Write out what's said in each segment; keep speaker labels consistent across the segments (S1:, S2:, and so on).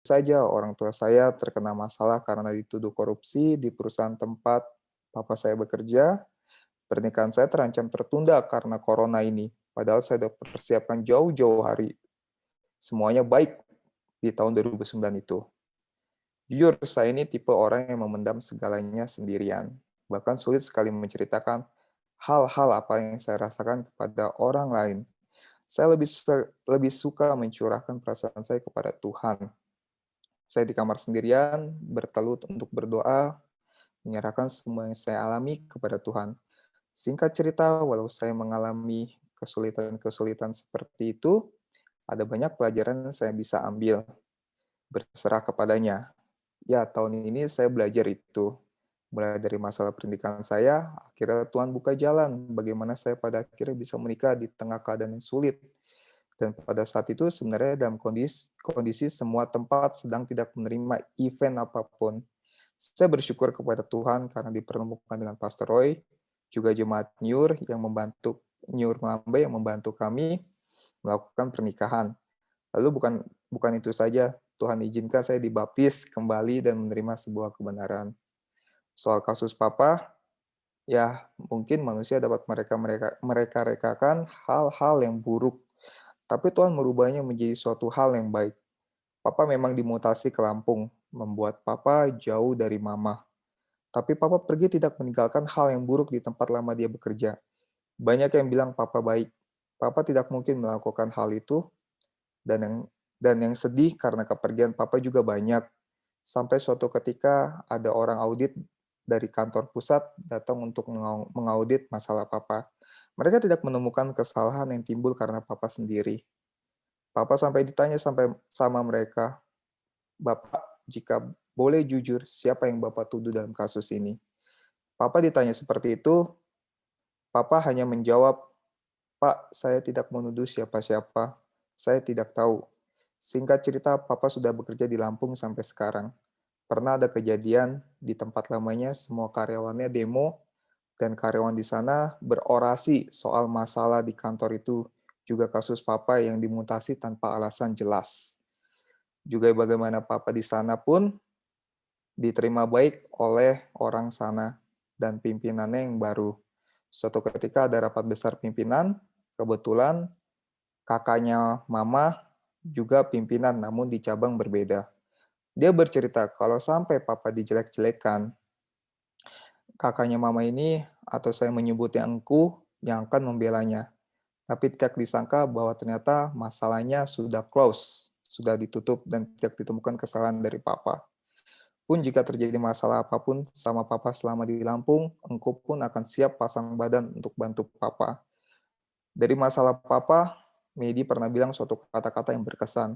S1: saja orang tua saya terkena masalah karena dituduh korupsi di perusahaan tempat papa saya bekerja. Pernikahan saya terancam tertunda karena corona ini, padahal saya sudah persiapkan jauh-jauh hari. Semuanya baik di tahun 2009 itu. Jujur, saya ini tipe orang yang memendam segalanya sendirian. Bahkan sulit sekali menceritakan hal-hal apa yang saya rasakan kepada orang lain. Saya lebih suka mencurahkan perasaan saya kepada Tuhan. Saya di kamar sendirian, bertelut untuk berdoa, menyerahkan semua yang saya alami kepada Tuhan. Singkat cerita, walau saya mengalami kesulitan-kesulitan seperti itu, ada banyak pelajaran yang saya bisa ambil, berserah kepadanya. Ya, tahun ini saya belajar itu. Mulai dari masalah pendidikan saya, akhirnya Tuhan buka jalan bagaimana saya pada akhirnya bisa menikah di tengah keadaan yang sulit. Dan pada saat itu sebenarnya dalam kondisi semua tempat sedang tidak menerima event apapun. Saya bersyukur kepada Tuhan karena dipertemukan dengan Pastor Roy, juga jemaat Nyur Melambai yang membantu kami melakukan pernikahan. Lalu bukan itu saja, Tuhan izinkan saya dibaptis kembali dan menerima sebuah kebenaran. Soal kasus Papa, ya mungkin manusia dapat mereka rekakan hal-hal yang buruk, tapi Tuhan merubahnya menjadi suatu hal yang baik. Papa memang dimutasi ke Lampung, membuat Papa jauh dari Mama. Tapi Papa pergi tidak meninggalkan hal yang buruk di tempat lama dia bekerja. Banyak yang bilang Papa baik. Papa tidak mungkin melakukan hal itu, dan yang sedih karena kepergian Papa juga banyak. Sampai suatu ketika ada orang audit dari kantor pusat datang untuk mengaudit masalah Papa. Mereka tidak menemukan kesalahan yang timbul karena Papa sendiri. Papa sampai ditanya sama mereka, "Bapak, jika boleh jujur, siapa yang Bapak tuduh dalam kasus ini?" Papa ditanya seperti itu, Papa hanya menjawab, "Pak, saya tidak menuduh siapa-siapa. Saya tidak tahu." Singkat cerita, Papa sudah bekerja di Lampung sampai sekarang. Pernah ada kejadian di tempat lamanya, semua karyawannya demo, dan karyawan di sana berorasi soal masalah di kantor itu, juga kasus Papa yang dimutasi tanpa alasan jelas. Juga bagaimana Papa di sana pun diterima baik oleh orang sana dan pimpinannya yang baru. Suatu ketika ada rapat besar pimpinan, kebetulan kakaknya Mama juga pimpinan namun di cabang berbeda. Dia bercerita kalau sampai Papa dijelek-jelekan, kakaknya Mama ini atau saya menyebutnya engku yang akan membelanya. Tapi tidak disangka bahwa ternyata masalahnya sudah close, sudah ditutup dan tidak ditemukan kesalahan dari Papa. Pun jika terjadi masalah apapun sama Papa selama di Lampung, engkau pun akan siap pasang badan untuk bantu Papa. Dari masalah Papa, Medi pernah bilang suatu kata-kata yang berkesan.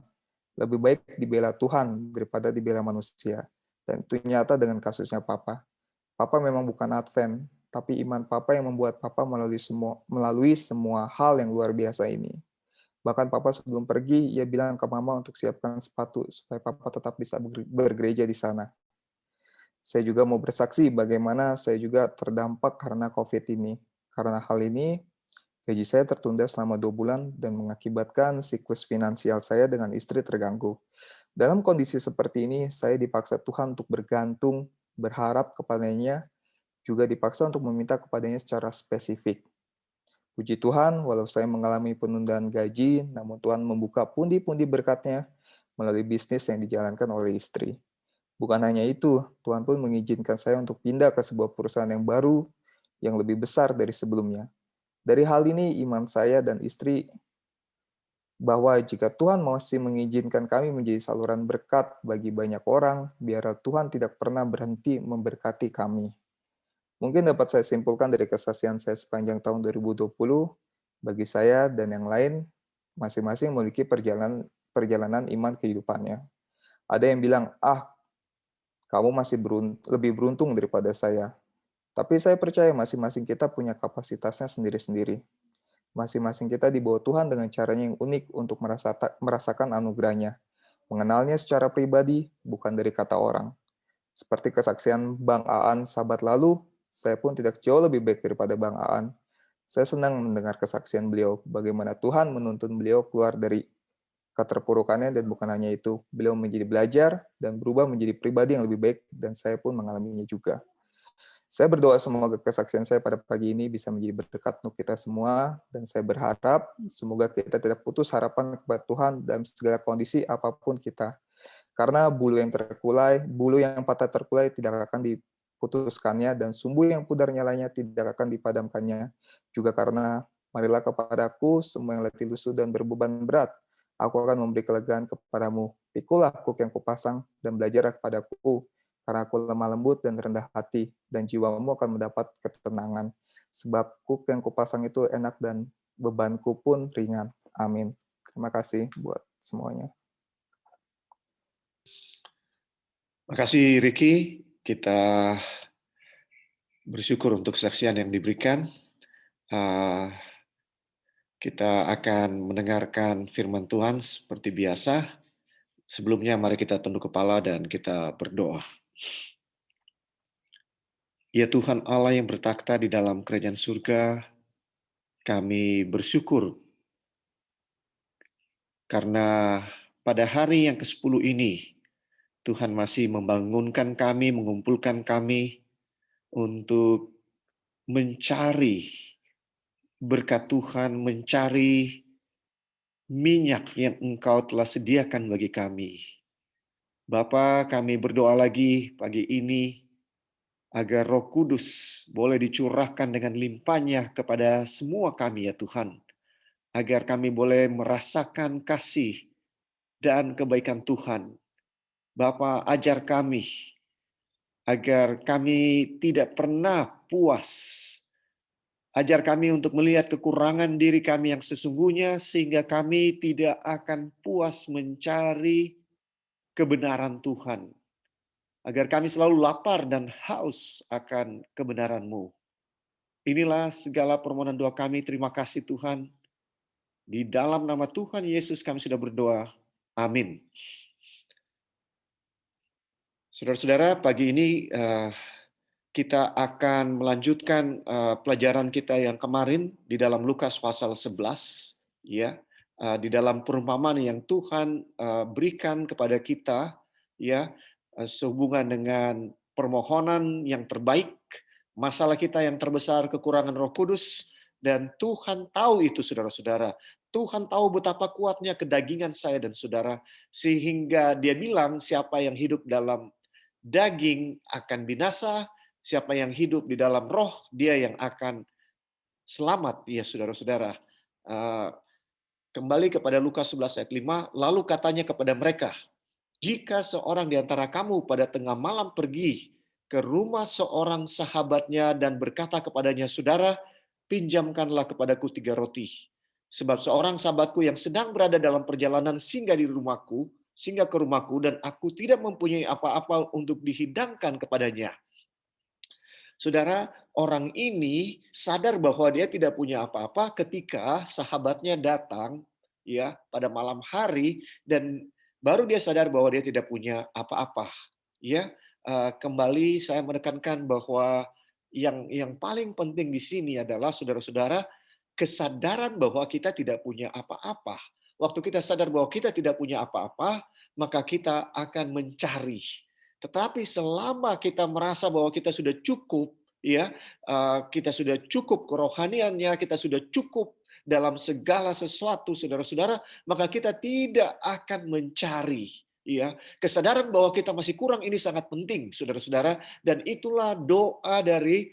S1: Lebih baik dibela Tuhan daripada dibela manusia. Dan itu nyata dengan kasusnya Papa. Papa memang bukan Advent, tapi iman Papa yang membuat Papa melalui semua hal yang luar biasa ini. Bahkan Papa sebelum pergi, ia bilang ke Mama untuk siapkan sepatu supaya Papa tetap bisa bergereja di sana. Saya juga mau bersaksi bagaimana saya juga terdampak karena COVID ini. Karena hal ini, gaji saya tertunda selama 2 bulan dan mengakibatkan siklus finansial saya dengan istri terganggu. Dalam kondisi seperti ini, saya dipaksa Tuhan untuk bergantung, berharap kepadanya, juga dipaksa untuk meminta kepadanya secara spesifik. Puji Tuhan, walau saya mengalami penundaan gaji, namun Tuhan membuka pundi-pundi berkat-Nya melalui bisnis yang dijalankan oleh istri. Bukan hanya itu, Tuhan pun mengizinkan saya untuk pindah ke sebuah perusahaan yang baru, yang lebih besar dari sebelumnya. Dari hal ini, iman saya dan istri bahwa jika Tuhan masih mengizinkan kami menjadi saluran berkat bagi banyak orang, biarlah Tuhan tidak pernah berhenti memberkati kami. Mungkin dapat saya simpulkan dari kesaksian saya sepanjang tahun 2020, bagi saya dan yang lain, masing-masing memiliki perjalanan iman kehidupannya. Ada yang bilang, kamu masih lebih beruntung daripada saya. Tapi saya percaya masing-masing kita punya kapasitasnya sendiri-sendiri. Masing-masing kita dibawa Tuhan dengan caranya yang unik untuk merasakan anugerahnya. Mengenalnya secara pribadi, bukan dari kata orang. Seperti kesaksian Bang Aan sahabat lalu, saya pun tidak jauh lebih baik daripada Bang Aan. Saya senang mendengar kesaksian beliau, bagaimana Tuhan menuntun beliau keluar dari keterpurukannya, dan bukan hanya itu, beliau menjadi belajar dan berubah menjadi pribadi yang lebih baik, dan saya pun mengalaminya juga. Saya berdoa semoga kesaksian saya pada pagi ini bisa menjadi berkat untuk kita semua, dan saya berharap semoga kita tidak putus harapan kepada Tuhan dalam segala kondisi apapun kita. Karena bulu yang patah terkulai tidak akan diputuskannya, dan sumbu yang pudar nyalanya tidak akan dipadamkannya. Juga karena, marilah kepadaku semua yang letih lusuh dan berbeban berat, aku akan memberi kelegaan kepadamu. Pikulah kuk yang kupasang dan belajarlah kepadaku, karena aku lemah lembut dan rendah hati, dan jiwamu akan mendapat ketenangan. Sebab kuk yang kupasang itu enak dan bebanku pun ringan. Amin. Terima kasih buat semuanya.
S2: Makasih Ricky, kita bersyukur untuk kesaksian yang diberikan. Kita akan mendengarkan firman Tuhan seperti biasa. Sebelumnya mari kita tunduk kepala dan kita berdoa. Ya Tuhan Allah yang bertakhta di dalam kerajaan surga, kami bersyukur karena pada hari yang ke-10 ini, Tuhan masih membangunkan kami, mengumpulkan kami untuk mencari berkat Tuhan, mencari minyak yang Engkau telah sediakan bagi kami. Bapa, kami berdoa lagi pagi ini agar Roh Kudus boleh dicurahkan dengan limpahnya kepada semua kami ya Tuhan. Agar kami boleh merasakan kasih dan kebaikan Tuhan. Bapa, ajar kami agar kami tidak pernah puas. Ajar kami untuk melihat kekurangan diri kami yang sesungguhnya sehingga kami tidak akan puas mencari kebenaran Tuhan. Agar kami selalu lapar dan haus akan kebenaran-Mu. Inilah segala permohonan doa kami. Terima kasih Tuhan. Di dalam nama Tuhan Yesus kami sudah berdoa. Amin. Saudara-saudara, pagi ini kita akan melanjutkan pelajaran kita yang kemarin di dalam Lukas pasal 11, ya, di dalam perumpamaan yang Tuhan berikan kepada kita, ya, sehubungan dengan permohonan yang terbaik, masalah kita yang terbesar kekurangan Roh Kudus, dan Tuhan tahu itu, saudara-saudara. Tuhan tahu betapa kuatnya kedagingan saya dan saudara, sehingga Dia bilang siapa yang hidup dalam daging akan binasa, siapa yang hidup di dalam roh, dia yang akan selamat, ya saudara-saudara. Kembali kepada Lukas 11 ayat 5, lalu katanya kepada mereka, jika seorang di antara kamu pada tengah malam pergi ke rumah seorang sahabatnya dan berkata kepadanya, saudara, pinjamkanlah kepadaku 3 roti. Sebab seorang sahabatku yang sedang berada dalam perjalanan singgah ke rumahku, dan aku tidak mempunyai apa-apa untuk dihidangkan kepadanya. Saudara, orang ini sadar bahwa dia tidak punya apa-apa ketika sahabatnya datang ya pada malam hari, dan baru dia sadar bahwa dia tidak punya apa-apa. Ya, kembali saya menekankan bahwa yang paling penting di sini adalah saudara-saudara kesadaran bahwa kita tidak punya apa-apa. Waktu kita sadar bahwa kita tidak punya apa-apa, maka kita akan mencari. Tetapi selama kita merasa bahwa kita sudah cukup, ya, kita sudah cukup kerohaniannya, kita sudah cukup dalam segala sesuatu, saudara-saudara, maka kita tidak akan mencari. Ya, kesadaran bahwa kita masih kurang ini sangat penting, saudara-saudara, dan itulah doa dari,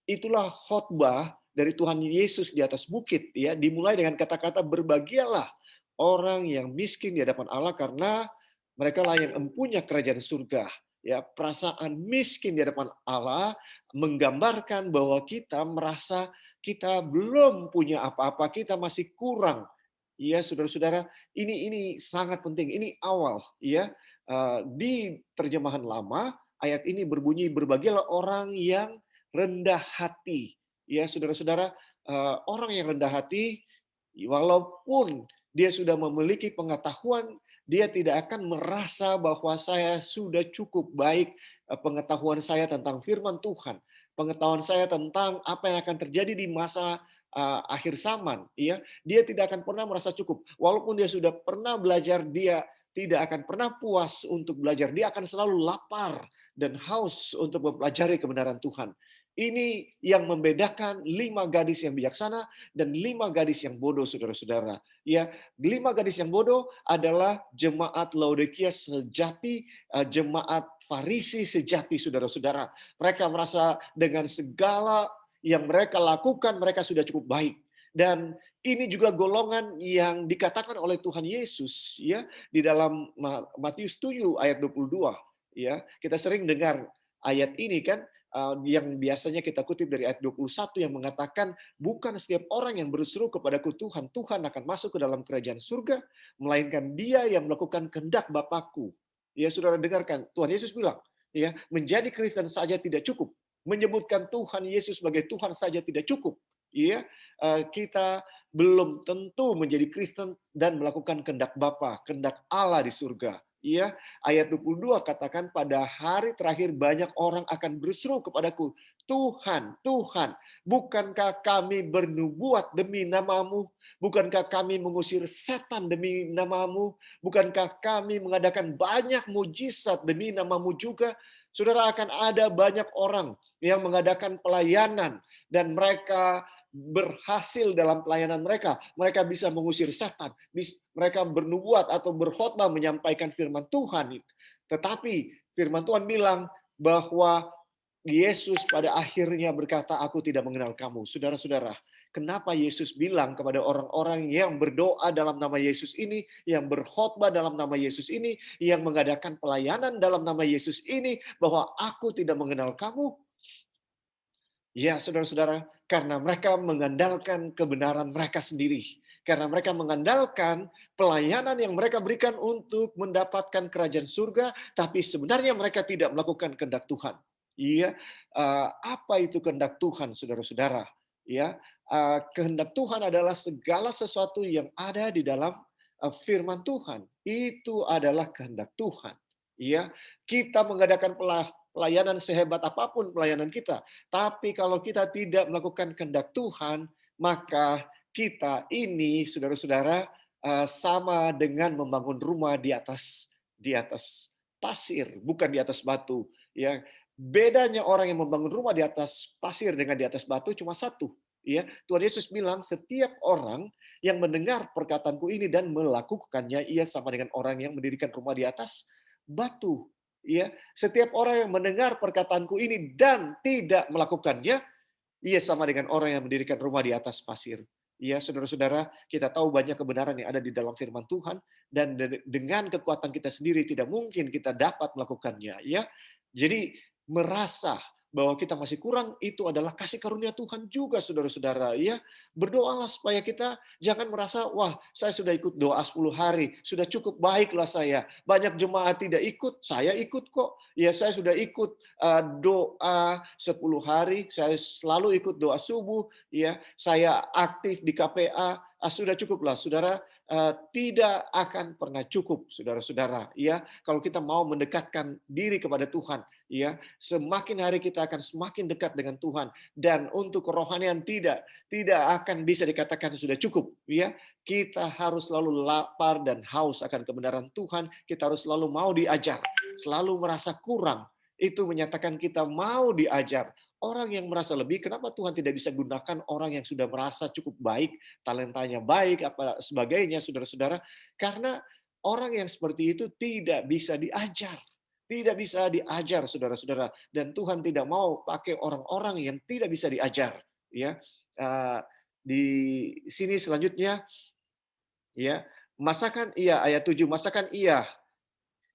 S2: itulah khotbah dari Tuhan Yesus di atas bukit. Ya, dimulai dengan kata-kata berbahagialah orang yang miskin di hadapan Allah karena mereka lah yang empunya kerajaan surga. Ya, perasaan miskin di hadapan Allah menggambarkan bahwa kita merasa kita belum punya apa-apa, kita masih kurang. Ya, saudara-saudara, ini sangat penting. Ini awal, ya. Di terjemahan lama, ayat ini berbunyi berbahagialah orang yang rendah hati. Ya, saudara-saudara, orang yang rendah hati walaupun dia sudah memiliki pengetahuan, dia tidak akan merasa bahwa saya sudah cukup baik, pengetahuan saya tentang firman Tuhan, pengetahuan saya tentang apa yang akan terjadi di masa akhir zaman, ya, dia tidak akan pernah merasa cukup. Walaupun dia sudah pernah belajar, dia tidak akan pernah puas untuk belajar. Dia akan selalu lapar dan haus untuk mempelajari kebenaran Tuhan. Ini yang membedakan 5 gadis yang bijaksana dan 5 gadis yang bodoh, saudara-saudara. Ya, 5 gadis yang bodoh adalah jemaat Laodikia sejati, jemaat Farisi sejati, saudara-saudara. Mereka merasa dengan segala yang mereka lakukan, mereka sudah cukup baik. Dan ini juga golongan yang dikatakan oleh Tuhan Yesus, ya, di dalam Matius 7 ayat 22, ya. Kita sering dengar ayat ini kan, yang biasanya kita kutip dari ayat 21 yang mengatakan, bukan setiap orang yang berseru kepadaku Tuhan, Tuhan akan masuk ke dalam kerajaan surga, melainkan dia yang melakukan kehendak Bapakku. Ya, saudara dengarkan, Tuhan Yesus bilang, ya, menjadi Kristen saja tidak cukup. Menyebutkan Tuhan Yesus sebagai Tuhan saja tidak cukup. Ya, kita belum tentu menjadi Kristen dan melakukan kehendak Bapa, kehendak Allah di surga. Iya, ayat 22 katakan pada hari terakhir banyak orang akan berseru kepadaku, Tuhan, Tuhan, bukankah kami bernubuat demi namamu? Bukankah kami mengusir setan demi namamu? Bukankah kami mengadakan banyak mujizat demi namamu juga? Saudara, akan ada banyak orang yang mengadakan pelayanan dan mereka berhasil dalam pelayanan mereka. Mereka bisa mengusir setan, mereka bernubuat atau berkhotbah menyampaikan firman Tuhan. Tetapi firman Tuhan bilang bahwa Yesus pada akhirnya berkata, aku tidak mengenal kamu. Saudara-saudara, kenapa Yesus bilang kepada orang-orang yang berdoa dalam nama Yesus ini, yang berkhotbah dalam nama Yesus ini, yang mengadakan pelayanan dalam nama Yesus ini, bahwa aku tidak mengenal kamu? Ya, saudara-saudara, karena mereka mengandalkan kebenaran mereka sendiri. Karena mereka mengandalkan pelayanan yang mereka berikan untuk mendapatkan kerajaan surga, tapi sebenarnya mereka tidak melakukan kehendak Tuhan. Iya, apa itu kehendak Tuhan, saudara-saudara? Ya, kehendak Tuhan adalah segala sesuatu yang ada di dalam firman Tuhan. Itu adalah kehendak Tuhan. Iya, kita mengadakan pelayanan sehebat apapun pelayanan kita, tapi kalau kita tidak melakukan kehendak Tuhan, maka kita ini, saudara-saudara, sama dengan membangun rumah di atas pasir, bukan di atas batu. Ya, bedanya orang yang membangun rumah di atas pasir dengan di atas batu cuma satu. Ya, Tuhan Yesus bilang setiap orang yang mendengar perkataanku ini dan melakukannya, ia sama dengan orang yang mendirikan rumah di atas batu. Ya, setiap orang yang mendengar perkataanku ini dan tidak melakukannya, ia sama dengan orang yang mendirikan rumah di atas pasir. Ya, saudara-saudara, kita tahu banyak kebenaran yang ada di dalam firman Tuhan dan dengan kekuatan kita sendiri tidak mungkin kita dapat melakukannya, ya. Jadi merasa bahwa kita masih kurang itu adalah kasih karunia Tuhan juga, saudara-saudara, ya. Berdoalah supaya kita jangan merasa, wah, saya sudah ikut doa 10 hari, sudah cukup baiklah saya. Banyak jemaat tidak ikut, saya ikut kok. Ya, saya sudah ikut doa 10 hari, saya selalu ikut doa subuh, ya. Saya aktif di KPA, sudah cukuplah, saudara. Tidak akan pernah cukup, saudara-saudara. Ya, kalau kita mau mendekatkan diri kepada Tuhan, ya, semakin hari kita akan semakin dekat dengan Tuhan. Dan untuk kerohanian tidak akan bisa dikatakan sudah cukup. Ya, kita harus selalu lapar dan haus akan kebenaran Tuhan. Kita harus selalu mau diajar, selalu merasa kurang. Itu menyatakan kita mau diajar. Orang yang merasa lebih, kenapa Tuhan tidak bisa gunakan orang yang sudah merasa cukup baik, talentanya baik, apa sebagainya, saudara-saudara? Karena orang yang seperti itu tidak bisa diajar. Tidak bisa diajar, saudara-saudara. Dan Tuhan tidak mau pakai orang-orang yang tidak bisa diajar. Ya, di sini selanjutnya, ya, masakan ia, ayat 7, masakan ia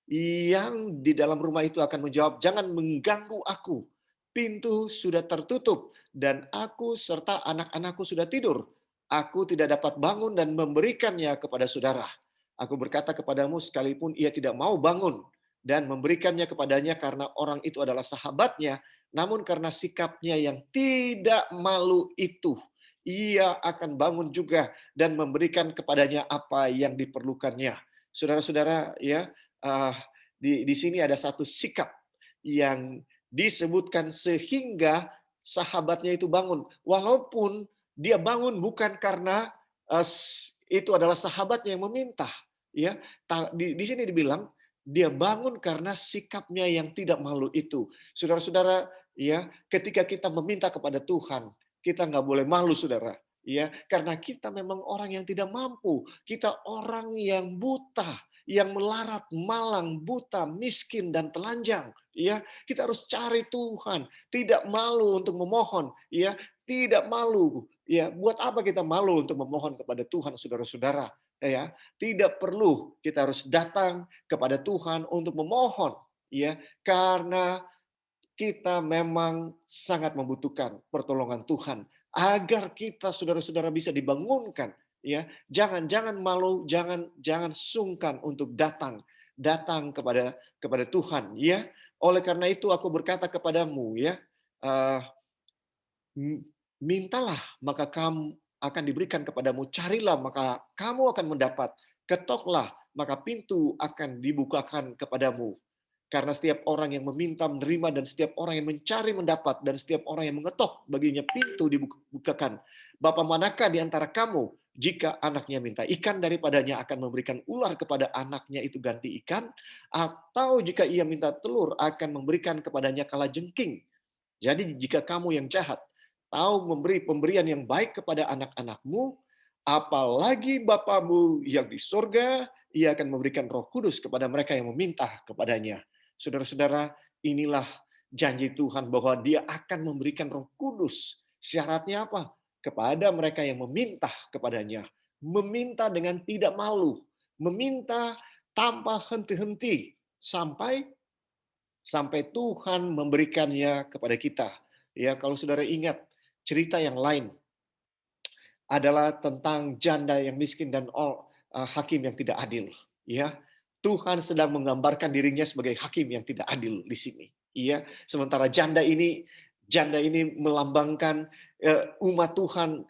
S2: yang di dalam rumah itu akan menjawab, jangan mengganggu aku. Pintu sudah tertutup dan aku serta anak-anakku sudah tidur. Aku tidak dapat bangun dan memberikannya kepada saudara. Aku berkata kepadamu sekalipun ia tidak mau bangun dan memberikannya kepadanya karena orang itu adalah sahabatnya, namun karena sikapnya yang tidak malu itu, ia akan bangun juga dan memberikan kepadanya apa yang diperlukannya. Saudara-saudara, ya, di sini ada satu sikap yang disebutkan sehingga sahabatnya itu bangun. Walaupun Dia bangun bukan karena itu adalah sahabatnya yang meminta, ya. Di sini dibilang dia bangun karena sikapnya yang tidak malu itu. Saudara-saudara, ya, ketika kita meminta kepada Tuhan, kita nggak boleh malu, saudara. Ya, karena kita memang orang yang tidak mampu. Kita orang yang buta, yang melarat, malang, buta, miskin dan telanjang. Ya, kita harus cari Tuhan, tidak malu untuk memohon. Ya, tidak malu. Ya, buat apa kita malu untuk memohon kepada Tuhan, saudara-saudara? Ya, tidak perlu kita harus datang kepada Tuhan untuk memohon, ya, karena kita memang sangat membutuhkan pertolongan Tuhan agar kita saudara-saudara bisa dibangunkan, ya. Jangan malu, jangan sungkan untuk datang kepada Tuhan, ya. Oleh karena itu aku berkata kepadamu, ya, eh, mintalah maka kamu akan diberikan kepadamu, carilah maka kamu akan mendapat, ketoklah maka pintu akan dibukakan kepadamu. Karena setiap orang yang meminta menerima, dan setiap orang yang mencari mendapat, dan setiap orang yang mengetok baginya pintu dibukakan. Bapa manakah di antara kamu jika anaknya minta ikan, daripadanya akan memberikan ular kepada anaknya itu ganti ikan, atau jika ia minta telur akan memberikan kepadanya kalajengking. Jadi jika kamu yang jahat tahu memberi pemberian yang baik kepada anak-anakmu, apalagi Bapamu yang di surga, ia akan memberikan Roh Kudus kepada mereka yang meminta kepadanya. Saudara-saudara, inilah janji Tuhan bahwa Dia akan memberikan Roh Kudus. Syaratnya apa? Kepada mereka yang meminta kepadanya. Meminta dengan tidak malu, meminta tanpa henti-henti sampai sampai Tuhan memberikannya kepada kita. Ya, kalau saudara ingat cerita yang lain adalah tentang janda yang miskin dan hakim yang tidak adil. Ya, Tuhan sedang menggambarkan dirinya sebagai hakim yang tidak adil di sini. Ya, sementara janda ini melambangkan umat Tuhan,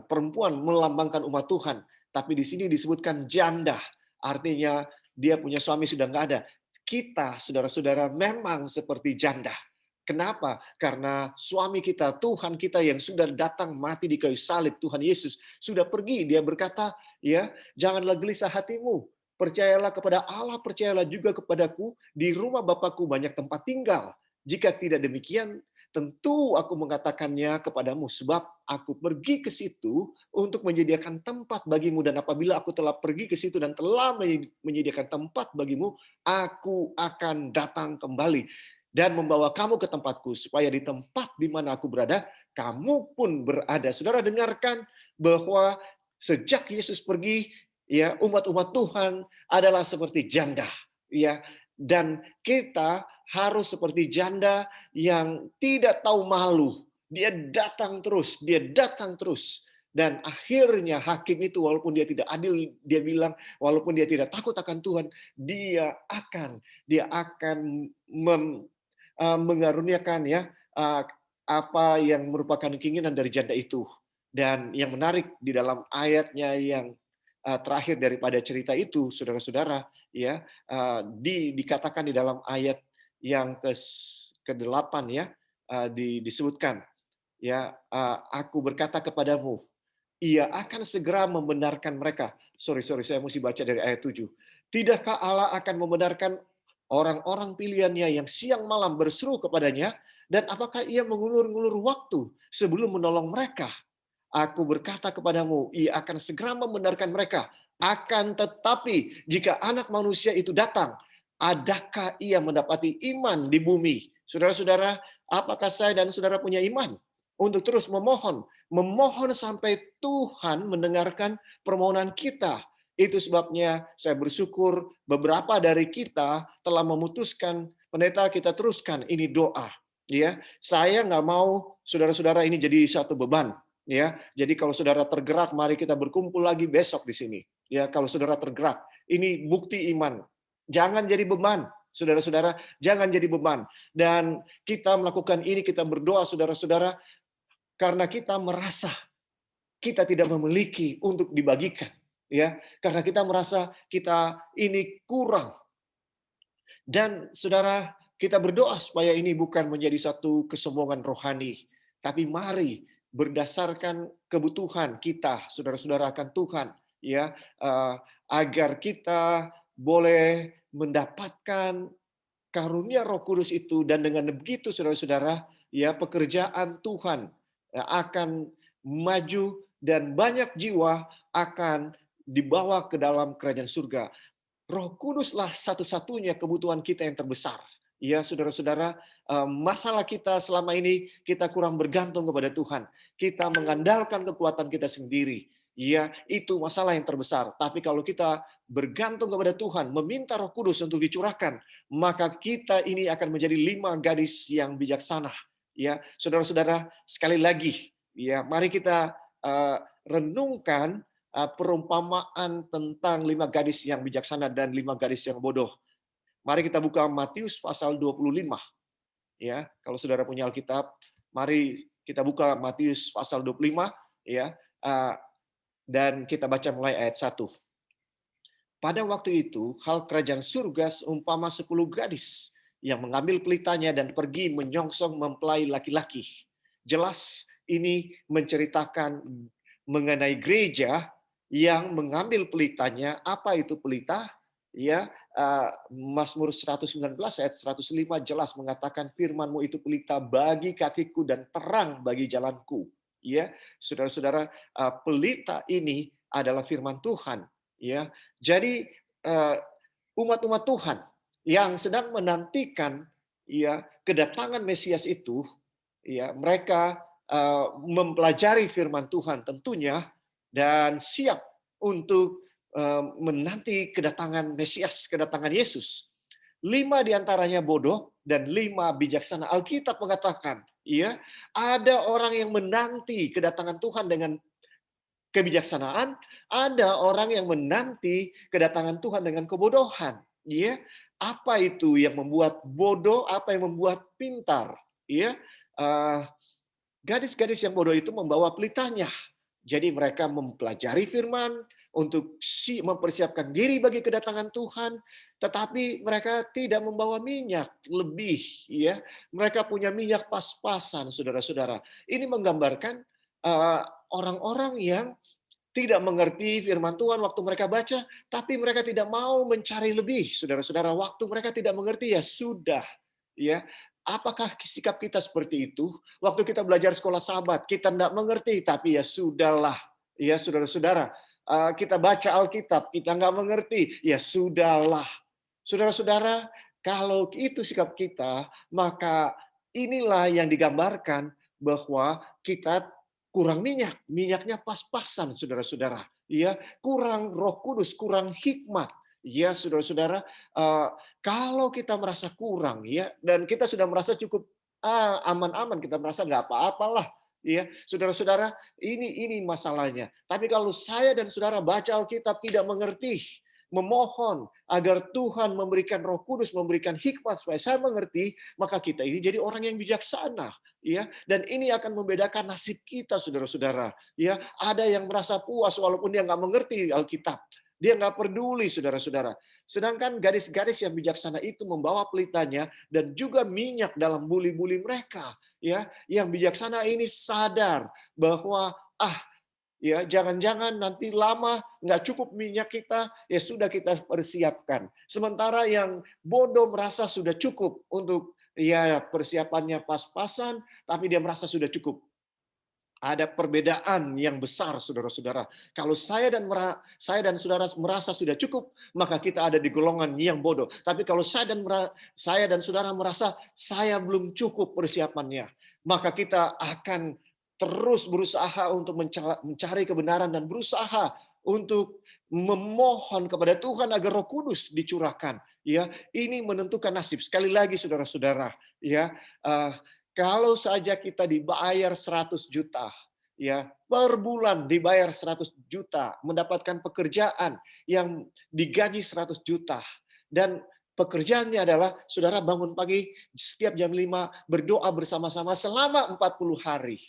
S2: perempuan melambangkan umat Tuhan. Tapi di sini disebutkan janda, artinya dia punya suami sudah nggak ada. Kita, saudara-saudara, memang seperti janda. Kenapa? Karena suami kita, Tuhan kita yang sudah datang mati di kayu salib, Tuhan Yesus sudah pergi. Dia berkata, ya, janganlah gelisah hatimu. Percayalah kepada Allah, percayalah juga kepadaku. Di rumah Bapakku banyak tempat tinggal. Jika tidak demikian, tentu aku mengatakannya kepadamu, sebab aku pergi ke situ untuk menyediakan tempat bagimu, dan apabila aku telah pergi ke situ dan telah menyediakan tempat bagimu, aku akan datang kembali dan membawa kamu ke tempatku, supaya di tempat di mana aku berada, kamu pun berada. Saudara dengarkan bahwa sejak Yesus pergi, ya, umat-umat Tuhan adalah seperti janda, ya, dan kita harus seperti janda yang tidak tahu malu. Dia datang terus, dia datang terus. Dan akhirnya hakim itu, walaupun dia tidak adil, dia bilang, walaupun dia tidak takut akan Tuhan, dia akan mengaruniakan, ya, apa yang merupakan keinginan dari janda itu. Dan yang menarik di dalam ayatnya yang terakhir daripada cerita itu, saudara-saudara, ya, dikatakan di dalam ayat yang ke-8, ya, disebutkan, ya, aku berkata kepadamu, ia akan segera membenarkan mereka. Sorry, saya mesti baca dari ayat 7. Tidakkah Allah akan membenarkan orang-orang pilihannya yang siang malam berseru kepadanya, dan apakah ia mengulur-ngulur waktu sebelum menolong mereka? Aku berkata kepadamu, ia akan segera membenarkan mereka. Akan tetapi, jika anak manusia itu datang, adakah ia mendapati iman di bumi? Saudara-saudara, apakah saya dan saudara punya iman untuk terus memohon sampai Tuhan mendengarkan permohonan kita? Itu sebabnya saya bersyukur beberapa dari kita telah memutuskan, pendeta, kita teruskan ini doa. Ya, saya nggak mau saudara-saudara ini jadi satu beban. Ya, jadi kalau saudara tergerak, mari kita berkumpul lagi besok di sini. Ya, kalau saudara tergerak, ini bukti iman. Jangan jadi beban, saudara-saudara. Jangan jadi beban. Dan kita melakukan ini, kita berdoa, saudara-saudara, karena kita merasa kita tidak memiliki untuk dibagikan, ya, karena kita merasa kita ini kurang. Dan saudara, kita berdoa supaya ini bukan menjadi satu kesombongan rohani, tapi mari berdasarkan kebutuhan kita, saudara-saudara, akan Tuhan, ya, agar kita boleh mendapatkan karunia Roh Kudus itu, dan dengan begitu saudara-saudara, ya, pekerjaan Tuhan akan maju dan banyak jiwa akan dibawa ke dalam kerajaan surga. Roh Kuduslah satu-satunya kebutuhan kita yang terbesar. Ya, saudara-saudara, masalah kita selama ini kita kurang bergantung kepada Tuhan. Kita mengandalkan kekuatan kita sendiri. Ya, itu masalah yang terbesar. Tapi kalau kita bergantung kepada Tuhan, meminta Roh Kudus untuk dicurahkan, maka kita ini akan menjadi 5 gadis yang bijaksana. Ya, saudara-saudara, sekali lagi, ya, mari kita renungkan perumpamaan tentang 5 gadis yang bijaksana dan 5 gadis yang bodoh. Mari kita buka Matius pasal 25. Ya, kalau saudara punya Alkitab, mari kita buka Matius pasal 25, ya. Dan kita baca mulai ayat 1. Pada waktu itu, hal kerajaan surga seumpama 10 gadis yang mengambil pelitanya dan pergi menyongsong mempelai laki-laki. Jelas ini menceritakan mengenai gereja yang mengambil pelitanya. Apa itu pelita? Ya, Mazmur 119 ayat 105 jelas mengatakan, firman-Mu itu pelita bagi kakiku dan terang bagi jalanku. Ya, saudara-saudara, pelita ini adalah firman Tuhan. Ya, jadi umat-umat Tuhan yang sedang menantikan, ya, kedatangan Mesias itu, ya, mereka mempelajari firman Tuhan tentunya dan siap untuk menanti kedatangan Mesias, kedatangan Yesus. 5 diantaranya bodoh dan 5 bijaksana. Alkitab mengatakan, ya, ada orang yang menanti kedatangan Tuhan dengan kebijaksanaan, ada orang yang menanti kedatangan Tuhan dengan kebodohan. Ya, apa itu yang membuat bodoh? Apa yang membuat pintar? Ya, gadis-gadis yang bodoh itu membawa pelitanya. Jadi mereka mempelajari firman untuk mempersiapkan diri bagi kedatangan Tuhan, tetapi mereka tidak membawa minyak lebih. Ya, mereka punya minyak pas-pasan, saudara-saudara. Ini menggambarkan orang-orang yang tidak mengerti firman Tuhan waktu mereka baca, tapi mereka tidak mau mencari lebih, saudara-saudara. Waktu mereka tidak mengerti, ya sudah. Ya, apakah sikap kita seperti itu? Waktu kita belajar sekolah Sabat, kita tidak mengerti, tapi ya sudahlah. Ya, saudara-saudara, kita baca Alkitab, kita nggak mengerti, ya sudahlah. Saudara-saudara, kalau itu sikap kita, maka inilah yang digambarkan bahwa kita kurang minyak, minyaknya pas-pasan, saudara-saudara. Ya, kurang Roh Kudus, kurang hikmat. Ya, saudara-saudara, kalau kita merasa kurang, ya, dan kita sudah merasa cukup aman-aman, kita merasa nggak apa-apalah, ya, saudara-saudara, ini masalahnya. Tapi kalau saya dan saudara baca Alkitab tidak mengerti, memohon agar Tuhan memberikan Roh Kudus, memberikan hikmat supaya saya mengerti, maka kita ini jadi orang yang bijaksana. Ya, dan ini akan membedakan nasib kita, saudara-saudara. Ya, ada yang merasa puas walaupun dia nggak mengerti Alkitab, dia nggak peduli, saudara-saudara. Sedangkan gadis-gadis yang bijaksana itu membawa pelitanya dan juga minyak dalam buli-buli mereka. Ya, yang bijaksana ini sadar bahwa ya, jangan-jangan nanti lama nggak cukup minyak kita, ya sudah kita persiapkan. Sementara yang bodoh merasa sudah cukup untuk, ya, persiapannya pas-pasan, tapi dia merasa sudah cukup. Ada perbedaan yang besar, saudara-saudara. Kalau saya dan saudara merasa sudah cukup, maka kita ada di golongan yang bodoh. Tapi kalau saya dan saudara merasa saya belum cukup persiapannya, maka kita akan terus berusaha untuk mencari kebenaran dan berusaha untuk memohon kepada Tuhan agar Roh Kudus dicurahkan. Ya, ini menentukan nasib. Sekali lagi, saudara-saudara, ya, kalau saja kita dibayar 100 juta, ya, per bulan dibayar 100 juta, mendapatkan pekerjaan yang digaji 100 juta, dan pekerjaannya adalah saudara bangun pagi setiap jam 5 berdoa bersama-sama selama 40 hari.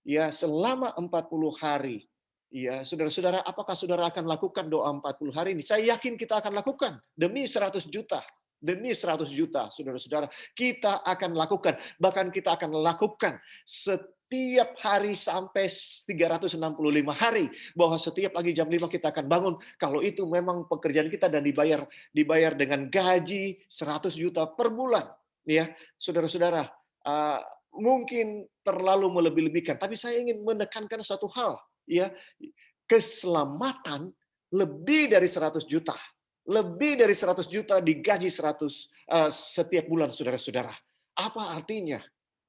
S2: Ya, selama 40 hari. Ya, saudara-saudara, apakah saudara akan lakukan doa 40 hari ini? Saya yakin kita akan lakukan demi 100 juta. Demi 100 juta, saudara-saudara, kita akan lakukan. Bahkan kita akan lakukan setiap hari sampai 365 hari, bahwa setiap pagi jam 5 kita akan bangun. Kalau itu memang pekerjaan kita dan dibayar dengan gaji 100 juta per bulan, ya, saudara-saudara, mungkin terlalu melebih-lebihkan, tapi saya ingin menekankan satu hal, ya, keselamatan lebih dari 100 juta. Lebih dari 100 juta digaji 100 setiap bulan, saudara-saudara. Apa artinya?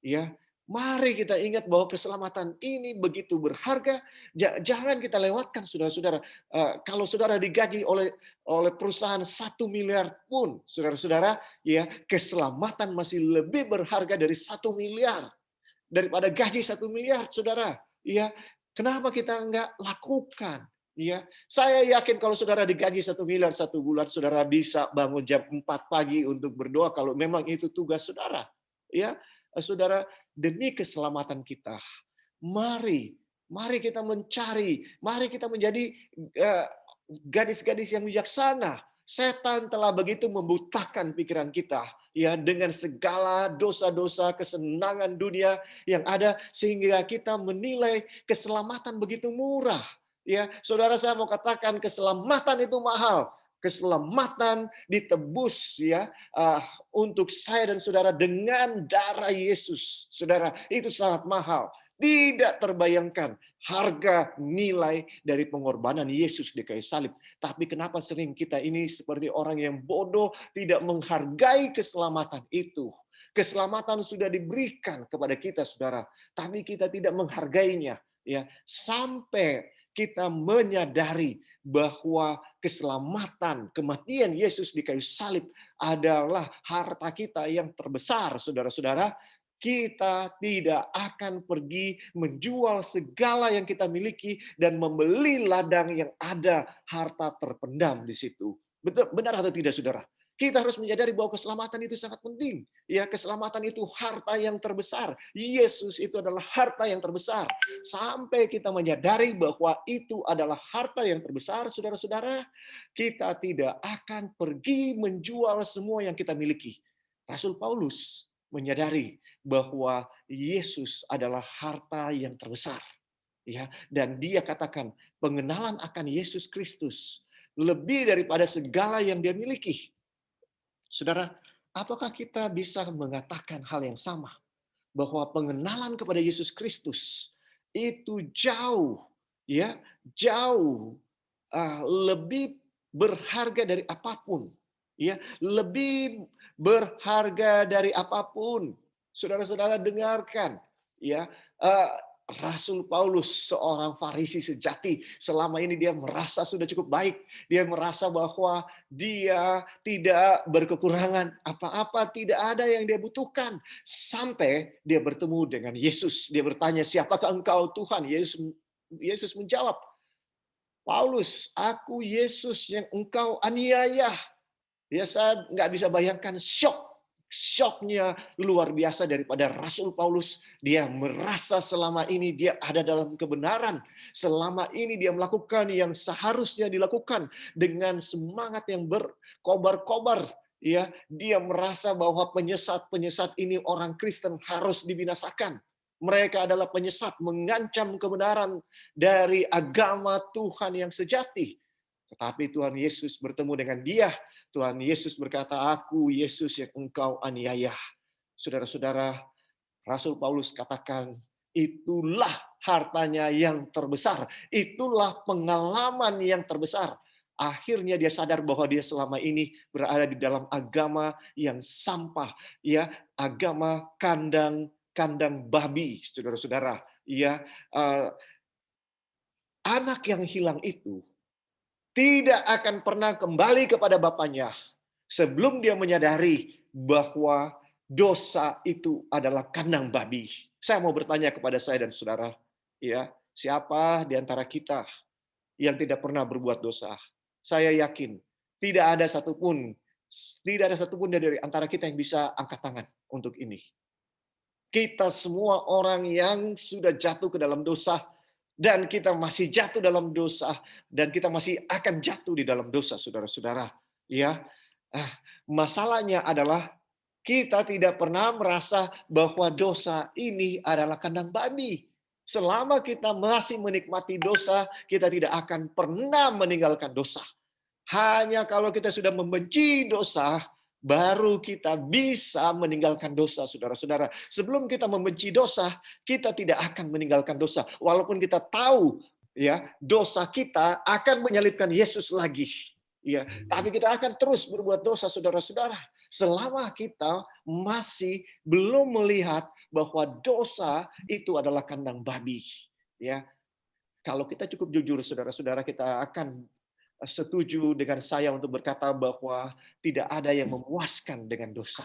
S2: Ya, mari kita ingat bahwa keselamatan ini begitu berharga. Jangan kita lewatkan, saudara-saudara. Kalau saudara digaji oleh perusahaan 1 miliar pun, saudara-saudara, ya, keselamatan masih lebih berharga dari 1 miliar, daripada gaji 1 miliar, saudara. Ya, kenapa kita nggak lakukan? Ya, saya yakin kalau saudara digaji 1 miliar 1 bulan, saudara bisa bangun jam 4 pagi untuk berdoa kalau memang itu tugas saudara. Ya, saudara, demi keselamatan kita, mari, mari kita mencari, mari kita menjadi eh, gadis-gadis yang bijaksana. Setan telah begitu membutakan pikiran kita, ya, dengan segala dosa-dosa kesenangan dunia yang ada, sehingga kita menilai keselamatan begitu murah. Ya, saudara, saya mau katakan keselamatan itu mahal. Keselamatan ditebus, ya, untuk saya dan saudara dengan darah Yesus. Saudara, itu sangat mahal. Tidak terbayangkan harga nilai dari pengorbanan Yesus di kayu salib. Tapi kenapa sering kita ini seperti orang yang bodoh, tidak menghargai keselamatan itu. Keselamatan sudah diberikan kepada kita, saudara, tapi kita tidak menghargainya, ya, sampai kita menyadari bahwa keselamatan, kematian Yesus di kayu salib adalah harta kita yang terbesar, saudara-saudara. Kita tidak akan pergi menjual segala yang kita miliki dan membeli ladang yang ada harta terpendam di situ. Betul, benar atau tidak, saudara? Kita harus menyadari bahwa keselamatan itu sangat penting. Ya, keselamatan itu harta yang terbesar. Yesus itu adalah harta yang terbesar. Sampai kita menyadari bahwa itu adalah harta yang terbesar, saudara-saudara, kita tidak akan pergi menjual semua yang kita miliki. Rasul Paulus menyadari bahwa Yesus adalah harta yang terbesar, ya, dan dia katakan pengenalan akan Yesus Kristus lebih daripada segala yang dia miliki. Saudara, apakah kita bisa mengatakan hal yang sama, bahwa pengenalan kepada Yesus Kristus itu jauh, ya, jauh lebih berharga dari apapun, ya, lebih berharga dari apapun. Saudara-saudara dengarkan, ya, Rasul Paulus, seorang Farisi sejati, selama ini dia merasa sudah cukup baik, dia merasa bahwa dia tidak berkekurangan apa-apa, tidak ada yang dia butuhkan, sampai dia bertemu dengan Yesus. Dia bertanya, "Siapakah engkau, Tuhan?" Yesus menjawab, "Paulus, aku Yesus yang engkau aniaya." Ya, saya nggak bisa bayangkan syoknya luar biasa daripada Rasul Paulus. Dia merasa selama ini dia ada dalam kebenaran. Selama ini dia melakukan yang seharusnya dilakukan dengan semangat yang berkobar-kobar. Ya, dia merasa bahwa penyesat-penyesat ini orang Kristen harus dibinasakan. Mereka adalah penyesat, mengancam kebenaran dari agama Tuhan yang sejati. Tetapi Tuhan Yesus bertemu dengan dia. Tuhan Yesus berkata, "Aku Yesus yang engkau aniaya." Saudara-saudara, Rasul Paulus katakan, itulah hartanya yang terbesar. Itulah pengalaman yang terbesar. Akhirnya dia sadar bahwa dia selama ini berada di dalam agama yang sampah, ya, agama kandang kandang babi, saudara-saudara. Ya, anak yang hilang itu tidak akan pernah kembali kepada bapaknya sebelum dia menyadari bahwa dosa itu adalah kandang babi. Saya mau bertanya kepada saya dan saudara, ya, siapa di antara kita yang tidak pernah berbuat dosa? Saya yakin tidak ada satupun dari antara kita yang bisa angkat tangan untuk ini. Kita semua orang yang sudah jatuh ke dalam dosa, dan kita masih jatuh dalam dosa, dan kita masih akan jatuh di dalam dosa, saudara-saudara. Ya, masalahnya adalah Kita tidak pernah merasa bahwa dosa ini adalah kandang babi. Selama kita masih menikmati dosa, kita tidak akan pernah meninggalkan dosa. Hanya kalau kita sudah membenci dosa, baru kita bisa meninggalkan dosa, saudara-saudara. Sebelum kita membenci dosa, kita tidak akan meninggalkan dosa. Walaupun kita tahu ya, dosa kita akan menyalibkan Yesus lagi. Ya, tapi kita akan terus berbuat dosa, saudara-saudara. Selama kita masih belum melihat bahwa dosa itu adalah kandang babi. Ya, kalau kita cukup jujur, saudara-saudara, kita akan setuju dengan saya untuk berkata bahwa tidak ada yang memuaskan dengan dosa.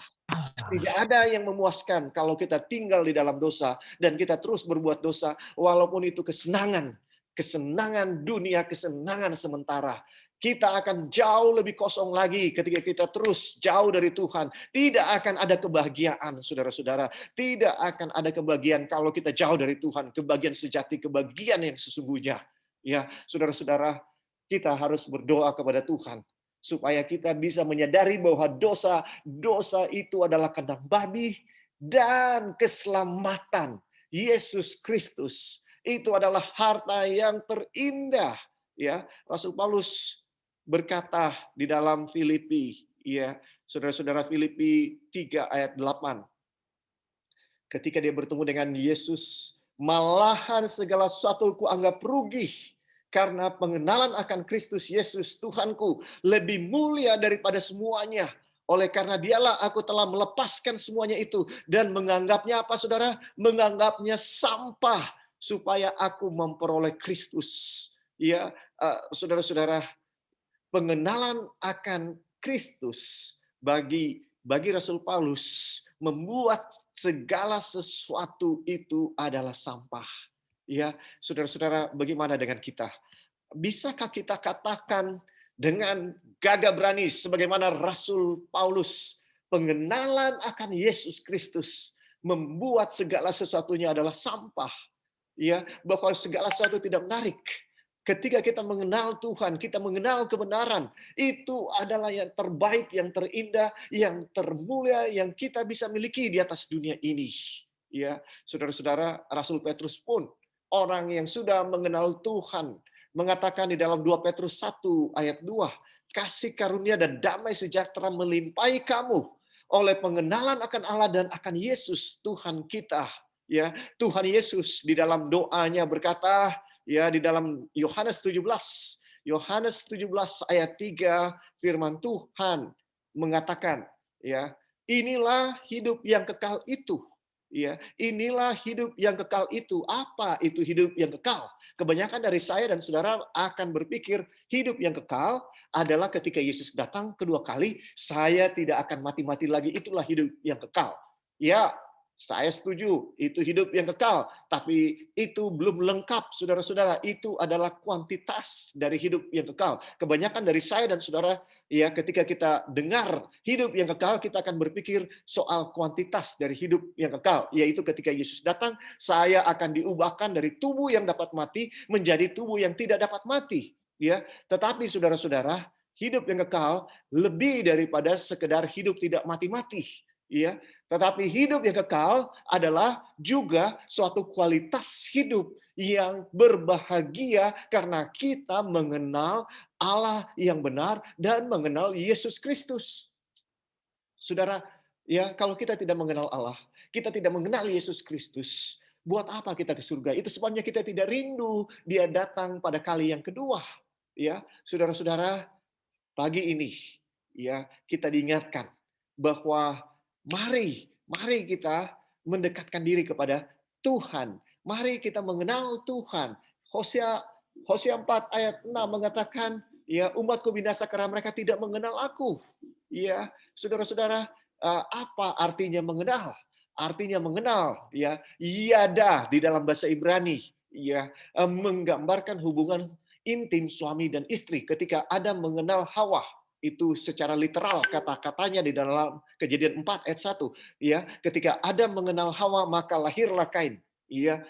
S2: Tidak ada yang memuaskan kalau kita tinggal di dalam dosa dan kita terus berbuat dosa, walaupun itu kesenangan, kesenangan dunia, kesenangan sementara. Kita akan jauh lebih kosong lagi ketika kita terus jauh dari Tuhan. Tidak akan ada kebahagiaan, saudara-saudara. Tidak akan ada kebahagiaan kalau kita jauh dari Tuhan. Kebahagiaan sejati, kebahagiaan yang sesungguhnya. Ya, saudara-saudara, kita harus berdoa kepada Tuhan supaya kita bisa menyadari bahwa dosa itu adalah kandang babi dan keselamatan Yesus Kristus itu adalah harta yang terindah. Ya, Rasul Paulus berkata di dalam Filipi, ya, saudara-saudara, Filipi 3 ayat 8. Ketika dia bertemu dengan Yesus, malahan segala sesuatu kuanggap rugi karena pengenalan akan Kristus Yesus Tuhanku lebih mulia daripada semuanya. Oleh karena dialah aku telah melepaskan semuanya itu dan menganggapnya apa, saudara? Menganggapnya sampah supaya aku memperoleh Kristus. Ya, saudara-saudara, pengenalan akan Kristus bagi Rasul Paulus membuat segala sesuatu itu adalah sampah. Ya, saudara-saudara, bagaimana dengan kita? Bisakah kita katakan dengan gagah berani sebagaimana Rasul Paulus, pengenalan akan Yesus Kristus membuat segala sesuatunya adalah sampah, ya, bahwa segala sesuatu tidak menarik. Ketika kita mengenal Tuhan, kita mengenal kebenaran, itu adalah yang terbaik, yang terindah, yang termulia yang kita bisa miliki di atas dunia ini. Ya, saudara-saudara, Rasul Petrus pun orang yang sudah mengenal Tuhan, mengatakan di dalam 2 Petrus 1 ayat 2, kasih karunia dan damai sejahtera melimpahi kamu oleh pengenalan akan Allah dan akan Yesus Tuhan kita. Ya, Tuhan Yesus di dalam doanya berkata, ya, di dalam Yohanes 17 ayat 3, firman Tuhan mengatakan, ya, inilah hidup yang kekal itu. Ya, inilah hidup yang kekal itu. Apa itu hidup yang kekal? Kebanyakan dari saya dan saudara akan berpikir hidup yang kekal adalah ketika Yesus datang kedua kali, saya tidak akan mati-mati lagi. Itulah hidup yang kekal. Ya, saya setuju, itu hidup yang kekal, tapi itu belum lengkap, saudara-saudara. Itu adalah kuantitas dari hidup yang kekal. Kebanyakan dari saya dan saudara, ya, ketika kita dengar hidup yang kekal, kita akan berpikir soal kuantitas dari hidup yang kekal, yaitu ketika Yesus datang, saya akan diubahkan dari tubuh yang dapat mati menjadi tubuh yang tidak dapat mati. Ya, tetapi saudara-saudara, hidup yang kekal lebih daripada sekedar hidup tidak mati-mati. Ya, tetapi hidup yang kekal adalah juga suatu kualitas hidup yang berbahagia karena kita mengenal Allah yang benar dan mengenal Yesus Kristus. Saudara, ya, kalau kita tidak mengenal Allah, kita tidak mengenal Yesus Kristus, buat apa kita ke surga? Itu sebabnya kita tidak rindu Dia datang pada kali yang kedua. Ya, saudara-saudara, pagi ini ya kita diingatkan bahwa mari kita mendekatkan diri kepada Tuhan. Mari kita mengenal Tuhan. Hosea Hosea 4 ayat 6 mengatakan, ya, umatku binasa karena mereka tidak mengenal aku. Ya, saudara-saudara, apa artinya mengenal? Artinya mengenal, ya, yada di dalam bahasa Ibrani, ya, menggambarkan hubungan intim suami dan istri ketika Adam mengenal Hawa. Itu secara literal kata-katanya di dalam Kejadian 4 ayat 1, ya, ketika Adam mengenal Hawa maka lahirlah Kain. Ya,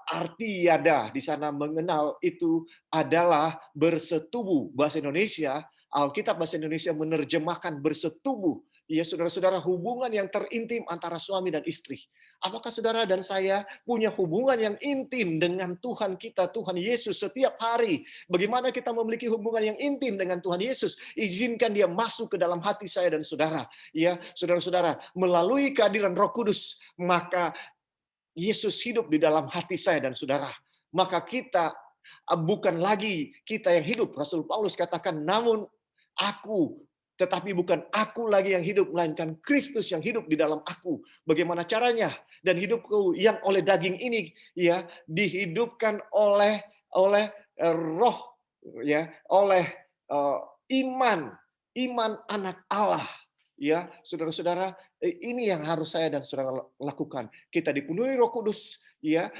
S2: arti yada di sana mengenal itu adalah bersetubuh. Bahasa Indonesia, Alkitab bahasa Indonesia menerjemahkan bersetubuh Ya, saudara-saudara, hubungan yang terintim antara suami dan istri. Apakah saudara dan saya punya hubungan yang intim dengan Tuhan kita, Tuhan Yesus setiap hari? Bagaimana kita memiliki hubungan yang intim dengan Tuhan Yesus? Izinkan dia masuk ke dalam hati saya dan saudara. Ya, saudara-saudara, melalui kehadiran Roh Kudus, maka Yesus hidup di dalam hati saya dan saudara. Maka kita bukan lagi kita yang hidup. Rasul Paulus katakan, namun aku, tetapi bukan aku lagi yang hidup, melainkan Kristus yang hidup di dalam aku. Bagaimana caranya? Dan hidupku yang oleh daging ini ya dihidupkan oleh roh, ya, oleh eh, iman, iman anak Allah. Ya, saudara-saudara, ini yang harus saya dan saudara lakukan. Kita dipenuhi Roh Kudus, ya,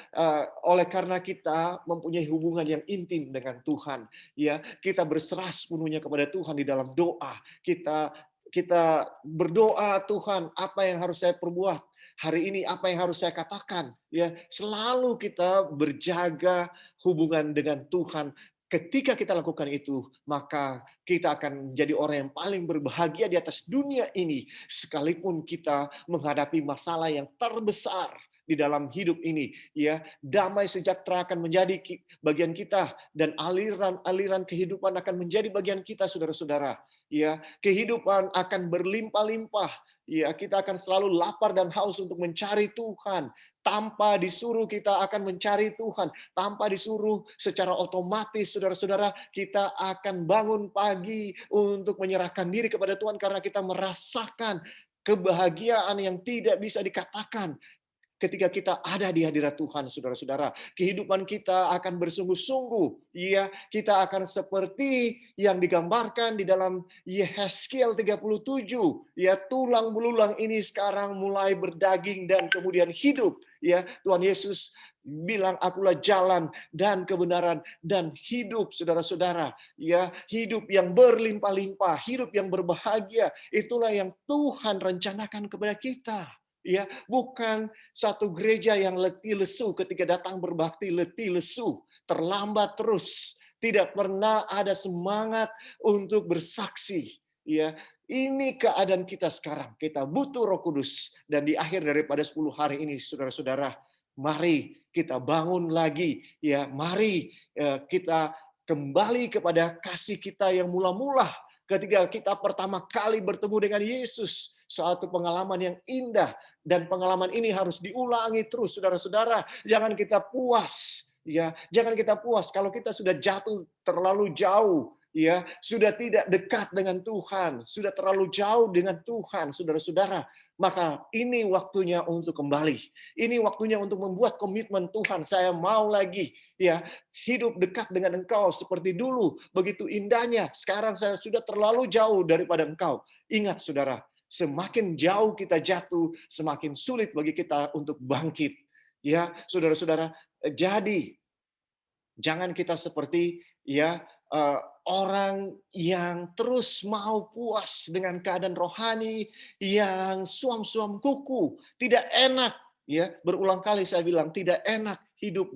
S2: oleh karena kita mempunyai hubungan yang intim dengan Tuhan, ya. Kita berserah sepenuhnya kepada Tuhan di dalam doa. Kita kita berdoa, Tuhan, apa yang harus saya perbuat? Hari ini apa yang harus saya katakan? Ya, selalu kita berjaga hubungan dengan Tuhan. Ketika kita lakukan itu, maka kita akan menjadi orang yang paling berbahagia di atas dunia ini, sekalipun kita menghadapi masalah yang terbesar di dalam hidup ini. Ya, damai sejahtera akan menjadi bagian kita, dan aliran-aliran kehidupan akan menjadi bagian kita, saudara-saudara. Ya, kehidupan akan berlimpah-limpah. Ya, kita akan selalu lapar dan haus untuk mencari Tuhan. Tanpa disuruh kita akan mencari Tuhan. Tanpa disuruh, secara otomatis saudara-saudara, kita akan bangun pagi untuk menyerahkan diri kepada Tuhan karena kita merasakan kebahagiaan yang tidak bisa dikatakan ketika kita ada di hadirat Tuhan, saudara-saudara. Kehidupan kita akan bersungguh-sungguh. Ya, kita akan seperti yang digambarkan di dalam Yehezkiel 37. Ya, tulang belulang ini sekarang mulai berdaging dan kemudian hidup. Ya, Tuhan Yesus bilang, akulah jalan dan kebenaran dan hidup, saudara-saudara. Ya, hidup yang berlimpah-limpah, hidup yang berbahagia. Itulah yang Tuhan rencanakan kepada kita. Ya, bukan satu gereja yang letih lesu ketika datang berbakti, letih lesu, terlambat terus, tidak pernah ada semangat untuk bersaksi. Ya, ini keadaan kita sekarang. Kita butuh Roh Kudus, dan di akhir daripada 10 hari ini, saudara-saudara, mari kita bangun lagi. Ya, mari kita kembali kepada kasih kita yang mula-mula ketika kita pertama kali bertemu dengan Yesus. Suatu pengalaman yang indah, dan pengalaman ini harus diulangi terus, saudara-saudara. Jangan kita puas, ya. Jangan kita puas kalau kita sudah jatuh terlalu jauh, ya. Sudah tidak dekat dengan Tuhan, sudah terlalu jauh dengan Tuhan, saudara-saudara. Maka ini waktunya untuk kembali. Ini waktunya untuk membuat komitmen, Tuhan, saya mau lagi, ya, hidup dekat dengan Engkau seperti dulu. Begitu indahnya. Sekarang saya sudah terlalu jauh daripada Engkau. Ingat, saudara, semakin jauh kita jatuh, semakin sulit bagi kita untuk bangkit. Ya, saudara-saudara, jadi jangan kita seperti ya orang yang terus mau puas dengan keadaan rohani, yang suam-suam kuku, tidak enak. Ya, berulang kali saya bilang tidak enak hidup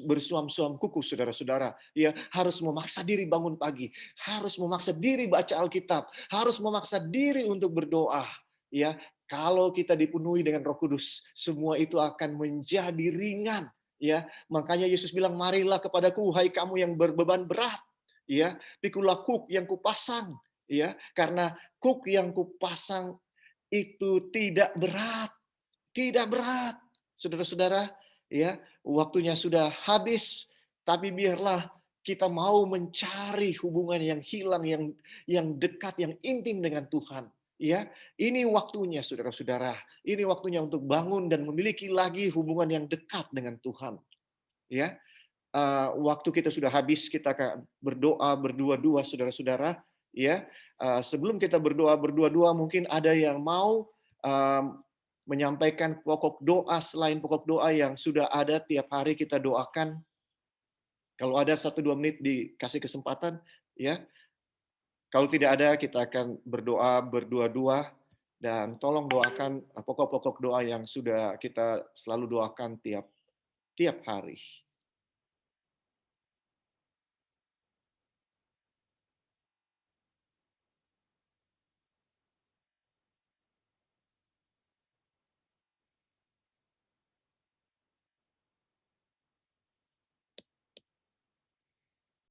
S2: bersuam-suam kuku, saudara-saudara. Ya, harus memaksa diri bangun pagi, harus memaksa diri baca Alkitab, harus memaksa diri untuk berdoa. Ya, kalau kita dipenuhi dengan Roh Kudus, semua itu akan menjadi ringan. Ya, makanya Yesus bilang, marilah kepadaku, hai kamu yang berbeban berat. Ya, pikulah kuk yang kupasang. Ya, karena kuk yang kupasang itu tidak berat. Tidak berat. Saudara-saudara, ya, waktunya sudah habis, tapi biarlah kita mau mencari hubungan yang hilang, yang dekat, yang intim dengan Tuhan. Ya, ini waktunya, saudara-saudara. Ini waktunya untuk bangun dan memiliki lagi hubungan yang dekat dengan Tuhan. Ya, waktu kita sudah habis, kita akan berdoa berdua-dua, saudara-saudara. Ya, sebelum kita berdoa berdua-dua, mungkin ada yang mau menyampaikan pokok doa selain pokok doa yang sudah ada tiap hari kita doakan. Kalau ada 1-2 menit dikasih kesempatan, ya. Kalau tidak ada, kita akan berdoa berdua-dua, dan tolong doakan pokok-pokok doa yang sudah kita selalu doakan tiap tiap hari.